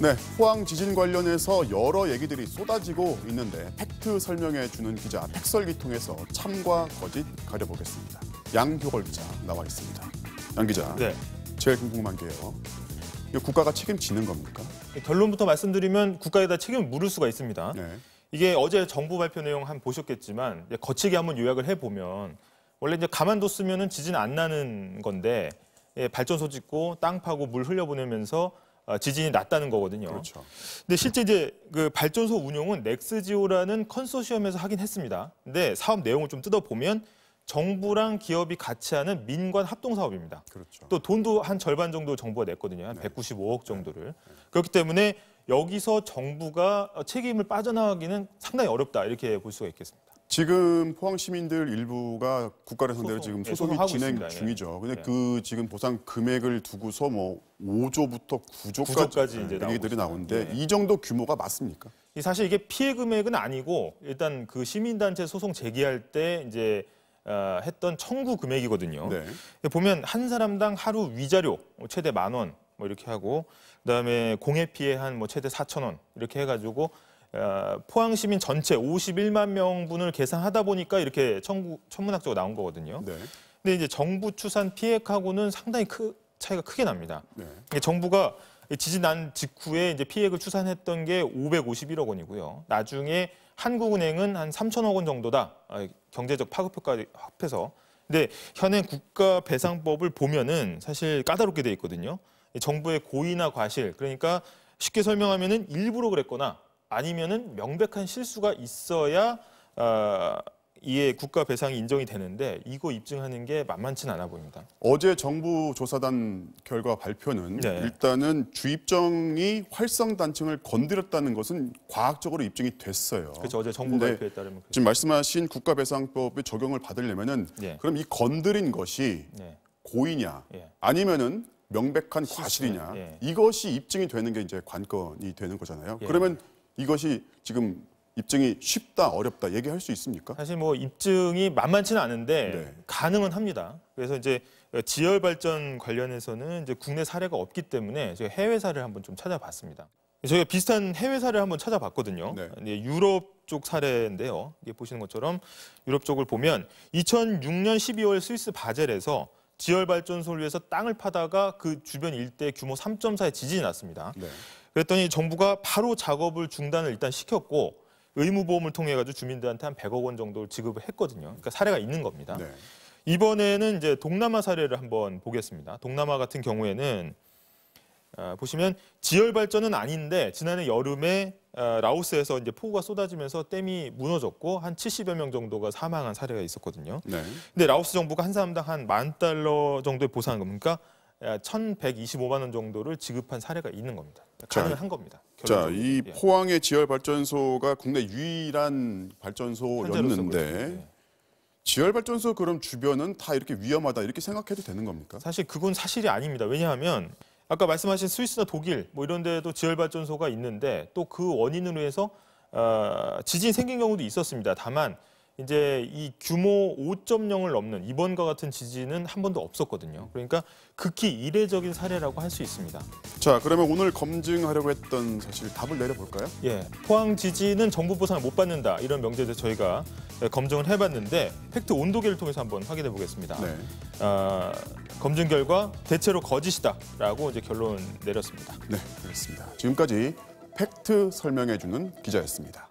네, 포항 지진 관련해서 여러 얘기들이 쏟아지고 있는데 팩트 설명해주는 기자 팩설기 통해서 참과 거짓 가려보겠습니다. 양효걸 기자 나와 있습니다. 양 기자, 네. 제일 궁금한 게요. 이거 국가가 책임지는 겁니까? 결론부터 말씀드리면 국가에다 책임을 물을 수가 있습니다. 네. 이게 어제 정부 발표 내용 한번 보셨겠지만 거치게 한번 요약을 해보면 원래 이제 가만뒀으면 지진 안 나는 건데 발전소 짓고 땅 파고 물 흘려보내면서 지진이 났다는 거거든요. 그렇죠. 근데 실제 이제 그 발전소 운용은 넥스지오라는 컨소시엄에서 하긴 했습니다. 근데 사업 내용을 좀 뜯어보면 정부랑 기업이 같이 하는 민관 합동 사업입니다. 그렇죠. 또 돈도 한 절반 정도 정부가 냈거든요. 한 195억 정도를. 그렇기 때문에 여기서 정부가 책임을 빠져나가기는 상당히 어렵다 이렇게 볼 수가 있겠습니다. 지금 포항 시민들 일부가 국가를 상대로 지금 소송이 진행 있습니다. 중이죠. 근데 네. 그 지금 보상 금액을 두고서 뭐 5조부터 9조까지 이제 얘기들이 나오는데 네. 이 정도 규모가 맞습니까? 사실 이게 피해 금액은 아니고 일단 그 시민단체 소송 제기할 때 이제 했던 청구 금액이거든요. 네. 보면 한 사람당 하루 위자료 최대 10,000원 뭐 이렇게 하고 그다음에 공해 피해 한 뭐 최대 4,000원 이렇게 해가지고 포항 시민 전체 51만 명분을 계산하다 보니까 이렇게 천문학적으로 나온 거거든요. 네. 근데 이제 정부 추산 피해하고는 상당히 차이가 크게 납니다. 네. 정부가 지진 난 직후에 이제 피해액을 추산했던 게 551억 원이고요. 나중에 한국은행은 한 3천억 원 정도다. 경제적 파급효과까지 합해서. 근데 현행 국가배상법을 보면은 사실 까다롭게 돼 있거든요. 정부의 고의나 과실, 그러니까 쉽게 설명하면은 일부러 그랬거나 아니면은 명백한 실수가 있어야 이에 국가 배상이 인정이 되는데 이거 입증하는 게 만만치는 않아 보입니다. 어제 정부 조사단 결과 발표는 네. 일단은 주입정이 활성단층을 건드렸다는 것은 과학적으로 입증이 됐어요. 그렇죠. 어제 정부 발표에 따르면 지금 말씀하신 국가배상법의 적용을 받으려면은 네. 그럼 이 건드린 것이 네. 고의냐 예. 아니면은 명백한 과실이냐 예. 이것이 입증이 되는 게 이제 관건이 되는 거잖아요. 예. 그러면 이것이 지금 입증이 쉽다 어렵다 얘기할 수 있습니까? 사실 뭐 입증이 만만치는 않은데 네. 가능은 합니다. 그래서 이제 지열 발전 관련해서는 이제 국내 사례가 없기 때문에 제가 해외 사례를 한번 좀 찾아봤습니다. 저희가 비슷한 해외 사례를 한번 찾아봤거든요. 네. 유럽 쪽 사례인데요. 이게 보시는 것처럼 유럽 쪽을 보면 2006년 12월 스위스 바젤에서 지열 발전소를 위해서 땅을 파다가 그 주변 일대 규모 3.4의 지진이 났습니다. 네. 그랬더니 정부가 바로 작업을 중단을 일단 시켰고 의무보험을 통해 가지고 주민들한테 한 100억 원 정도를 지급을 했거든요. 그러니까 사례가 있는 겁니다. 네. 이번에는 이제 동남아 사례를 한번 보겠습니다. 동남아 같은 경우에는 보시면 지열 발전은 아닌데 지난해 여름에 라오스에서 이제 폭우가 쏟아지면서 댐이 무너졌고 한 70여 명 정도가 사망한 사례가 있었거든요. 네. 근데 라오스 정부가 한 사람당 한 $10,000 정도의 보상을 겁니까? 1,125만 원 정도를 지급한 사례가 있는 겁니다. 가능한 겁니다. 자, 이 포항의 지열 발전소가 국내 유일한 발전소였는데 네. 지열 발전소 그럼 주변은 다 이렇게 위험하다 이렇게 생각해도 되는 겁니까? 사실 그건 사실이 아닙니다. 왜냐하면 아까 말씀하신 스위스나 독일 뭐 이런 데도 지열 발전소가 있는데 또 그 원인으로 해서 지진이 생긴 경우도 있었습니다. 다만 이제 이 규모 5.0을 넘는 이번과 같은 지진은 한 번도 없었거든요. 그러니까 극히 이례적인 사례라고 할 수 있습니다. 자, 그러면 오늘 검증하려고 했던 사실 답을 내려볼까요? 예, 포항 지진은 정부 보상을 못 받는다 이런 명제에 대해서 저희가 검증을 해봤는데 팩트 온도계를 통해서 한번 확인해 보겠습니다. 네. 검증 결과 대체로 거짓이다라고 이제 결론 내렸습니다. 네, 그렇습니다. 지금까지 팩트 설명해주는 기자였습니다.